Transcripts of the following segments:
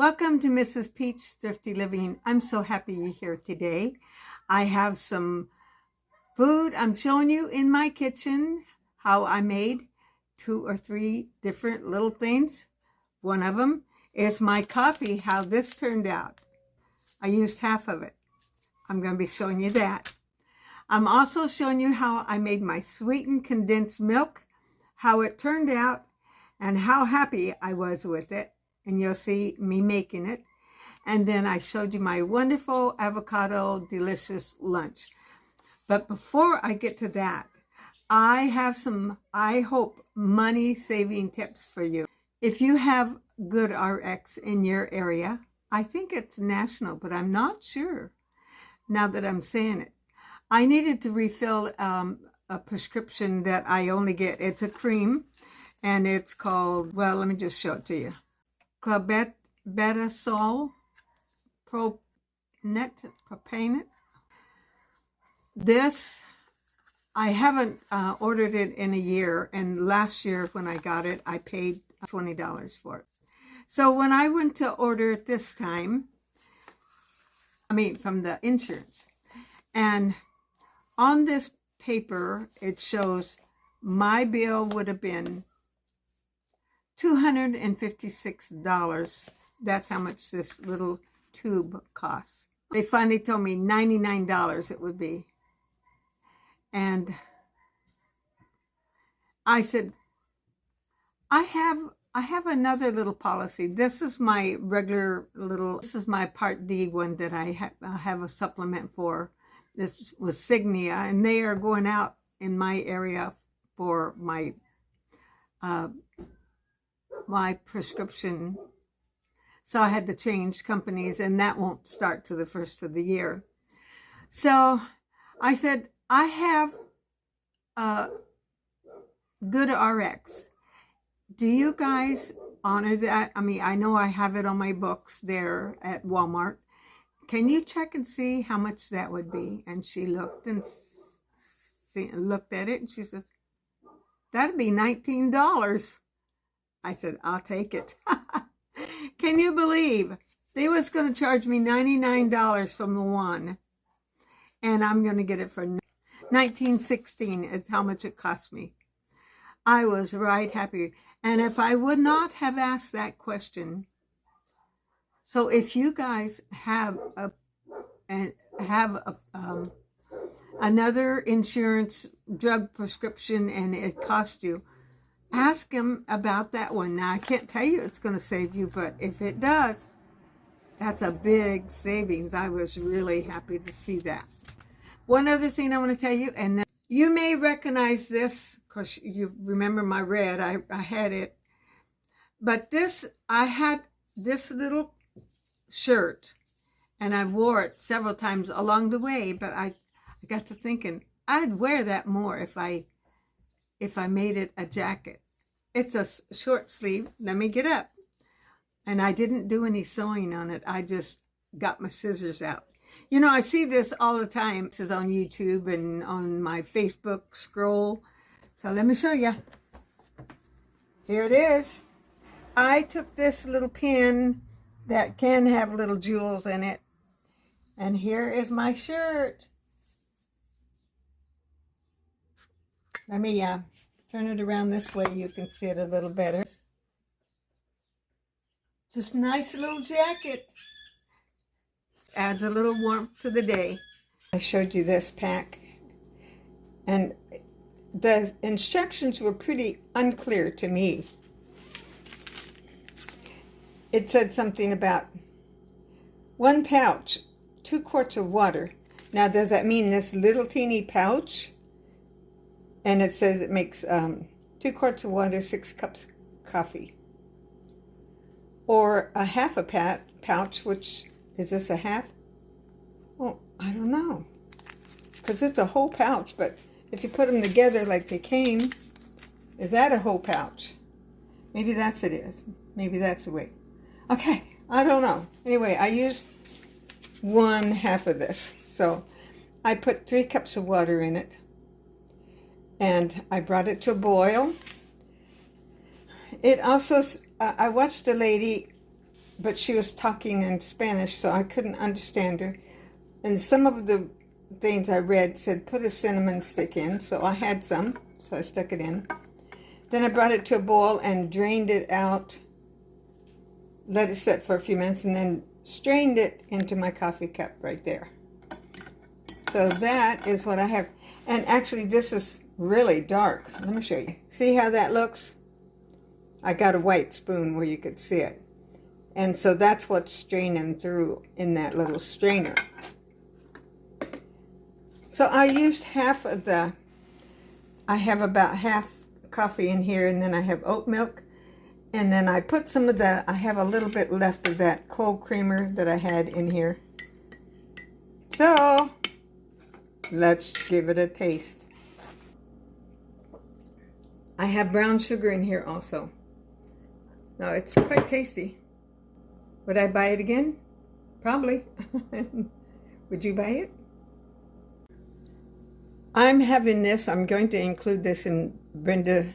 Welcome to Mrs. Peach Thrifty Living. I'm so happy you're here today. I have some food I'm showing you in my kitchen, how I made 2 or 3 different little things. One of them is my coffee, how this turned out. I used half of it. I'm going to be showing you that. I'm also showing you how I made my sweetened condensed milk, how it turned out, and how happy I was with it. And you'll see me making it. And then I showed you my wonderful avocado delicious lunch. But before I get to that, I have some, I hope, money-saving tips for you. If you have Good RX in your area, I think it's national, but I'm not sure now that I'm saying it. I needed to refill a prescription that I only get. It's a cream, and it's called, well, let me just show it to you. Clobetasol propionate. This, I haven't ordered it in a year, and last year when I got it, I paid $20 for it. So when I went to order it this time, from the insurance, and on this paper, it shows my bill would have been $256. That's how much this little tube costs. They finally told me $99 it would be. And I said, I have another little policy. This is my regular little, this is my Part D one that I have a supplement for. This was Signia, and they are going out in my area for my my prescription. So I had to change companies, and that won't start to the first of the year. So I said, I have Good RX. Do you guys honor that? I know I have it on my books there at Walmart. Can you check and see how much that would be? And she looked and looked at it, and she says, that'd be $19. I said, I'll take it. Can you believe they was going to charge me $99 from the one, and I'm going to get it for $19.16 is how much it cost me. I was right happy. And if I would not have asked that question, so if you guys have another insurance drug prescription and it cost you, ask them about that one. Now, I can't tell you it's going to save you, but if it does, that's a big savings. I was really happy to see that. One other thing I want to tell you, and then you may recognize this, because you remember my red, I had it. But this, I had this little shirt, and I wore it several times along the way, but I got to thinking, I'd wear that more if I made it a jacket. It's a short sleeve. Let me get up. And I didn't do any sewing on it. I just got my scissors out. You know, I see this all the time. This is on YouTube and on my Facebook scroll. So let me show you. Here it is. I took this little pin that can have little jewels in it. And here is my shirt. Let me turn it around this way. You can see it a little better. Just nice little jacket. Adds a little warmth to the day. I showed you this pack, and the instructions were pretty unclear to me. It said something about 1 pouch, 2 quarts of water. Now, does that mean this little teeny pouch? And it says it makes 2 quarts of water, 6 cups coffee. Or a half a pouch, which, is this a half? Oh, I don't know. Because it's a whole pouch, but if you put them together like they came, is that a whole pouch? Maybe that's it is. Maybe that's the way. Okay, I don't know. Anyway, I used 1/2 of this. So I put 3 cups of water in it. And I brought it to a boil. It also, I watched a lady but she was talking in Spanish, so I couldn't understand her. And some of the things I read said put a cinnamon stick in, so I had some, so I stuck it in. Then I brought it to a boil and drained it out, let it sit for a few minutes, and then strained it into my coffee cup right there. So that is what I have. And actually, this is really dark. Let me show you. See how that looks? I got a white spoon where you could see it. And so that's what's straining through in that little strainer. So I used half of I have about half coffee in here, and then I have oat milk. And then I put some of I have a little bit left of that cold creamer that I had in here. So let's give it a taste. I have brown sugar in here also. Now it's quite tasty. Would I buy it again? Probably. Would you buy it? I'm having this. I'm going to include this in Brenda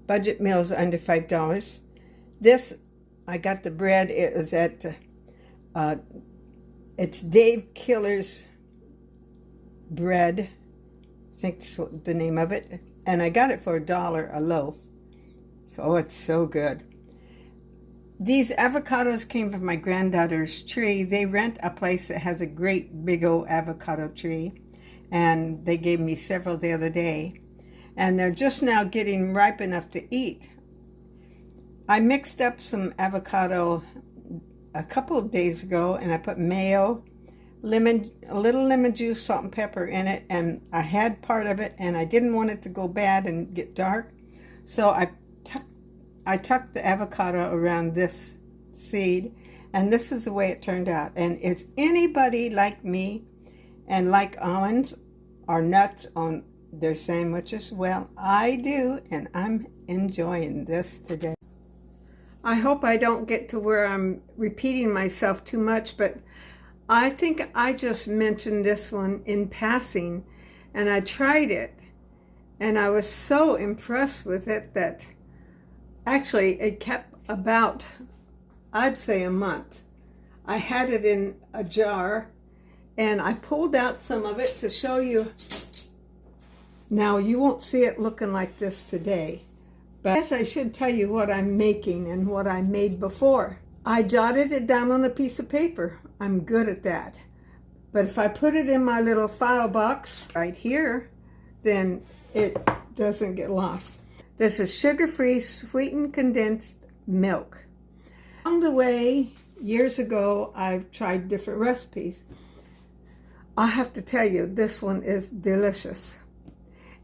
Budget Meals under $5. This, I got the bread. It was at, it's Dave Killer's bread. I think that's the name of it. And I got it for $1 a loaf. So, oh, it's so good. These avocados came from my granddaughter's tree. They rent a place that has a great big old avocado tree. And they gave me several the other day. And they're just now getting ripe enough to eat. I mixed up some avocado a couple of days ago, and I put mayo, a little lemon juice, salt and pepper in it, and I had part of it, and I didn't want it to go bad and get dark. So I tucked the avocado around this seed, and this is the way it turned out. And if anybody like me and like almonds or nuts on their sandwiches, well, I do, and I'm enjoying this today. I hope I don't get to where I'm repeating myself too much, but I think I just mentioned this one in passing, and I tried it, and I was so impressed with it that actually it kept about, I'd say, a month. I had it in a jar, and I pulled out some of it to show you. Now, you won't see it looking like this today, but I guess I should tell you what I'm making and what I made before. I jotted it down on a piece of paper. I'm good at that. But if I put it in my little file box right here, then it doesn't get lost. This is sugar-free sweetened condensed milk. Along the way, years ago, I've tried different recipes. I have to tell you, this one is delicious.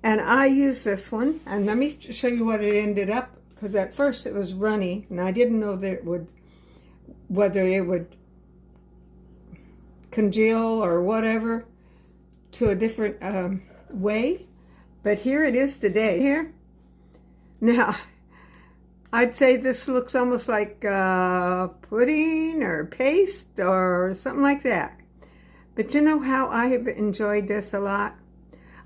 And I use this one, and let me show you what it ended up, because at first it was runny, and I didn't know that it would, whether it would congeal or whatever to a different way. But here it is today. Here. Now, I'd say this looks almost like pudding or paste or something like that. But you know how I have enjoyed this a lot?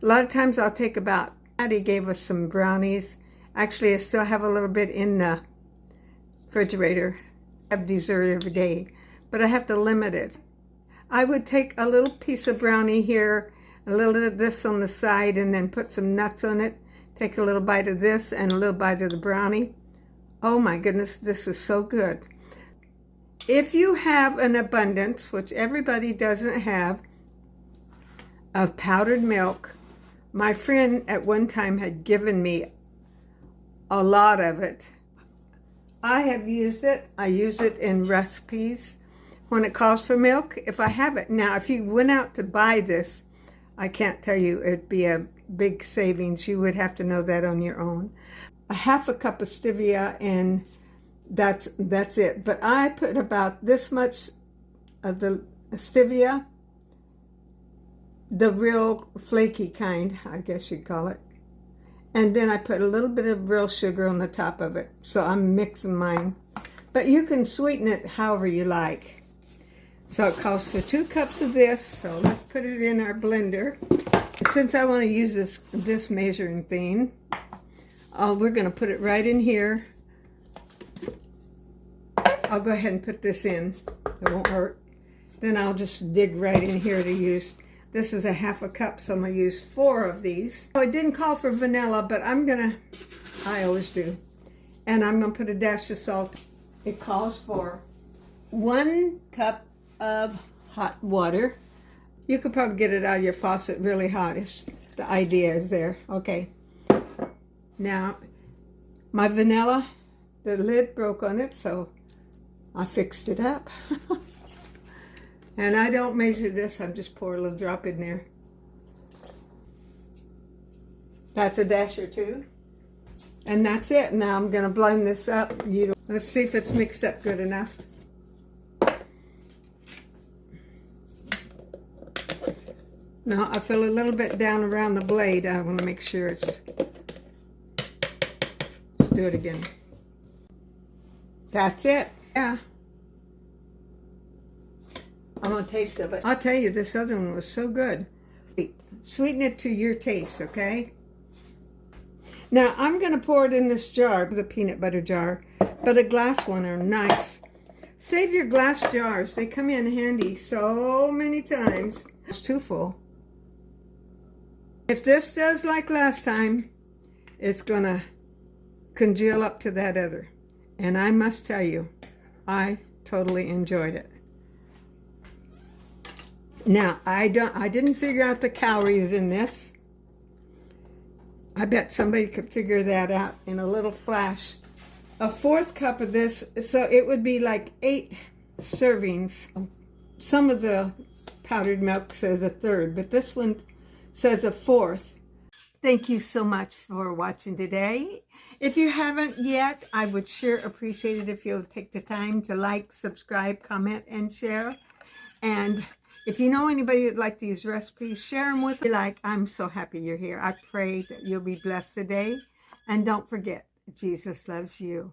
A lot of times I'll take about, Daddy gave us some brownies. Actually, I still have a little bit in the refrigerator. I have dessert every day, but I have to limit it. I would take a little piece of brownie here, a little of this on the side, and then put some nuts on it. Take a little bite of this and a little bite of the brownie. Oh my goodness, this is so good. If you have an abundance, which everybody doesn't have, of powdered milk, my friend at one time had given me a lot of it. I have used it. I use it in recipes when it calls for milk, if I have it. Now, if you went out to buy this, I can't tell you, it'd be a big savings. You would have to know that on your own. A half a cup of stevia, and that's it. But I put about this much of the stevia, the real flaky kind, I guess you'd call it. And then I put a little bit of real sugar on the top of it. So I'm mixing mine. But you can sweeten it however you like. So it calls for 2 cups of this. So let's put it in our blender. Since I want to use this measuring thing, we're going to put it right in here. I'll go ahead and put this in. It won't hurt. Then I'll just dig right in here to use. This is a 1/2 cup, so I'm going to use 4 of these. Oh, it didn't call for vanilla, but I always do. And I'm going to put a dash of salt. It calls for 1 cup of hot water. You could probably get it out of your faucet really hot. The idea is there. Okay. Now, my vanilla, the lid broke on it, so I fixed it up. And I don't measure this. I just pour a little drop in there. That's a dash or 2. And that's it. Now I'm going to blend this up. Let's see if it's mixed up good enough. Now I feel a little bit down around the blade. I want to make sure it's... Let's do it again. That's it. Yeah. I'm going to taste it, but I'll tell you, this other one was so good. Sweeten it to your taste, okay? Now, I'm going to pour it in this jar, the peanut butter jar, but a glass one are nice. Save your glass jars. They come in handy so many times. It's too full. If this does like last time, it's going to congeal up to that other. And I must tell you, I totally enjoyed it. Now, I didn't figure out the calories in this. I bet somebody could figure that out in a little flash. A 4th cup of this, so it would be like 8 servings. Some of the powdered milk says a 1/3, but this one says a 1/4. Thank you so much for watching today. If you haven't yet, I would sure appreciate it if you'll take the time to like, subscribe, comment, and share. And if you know anybody that'd like these recipes, share them with them. I'm so happy you're here. I pray that you'll be blessed today. And don't forget, Jesus loves you.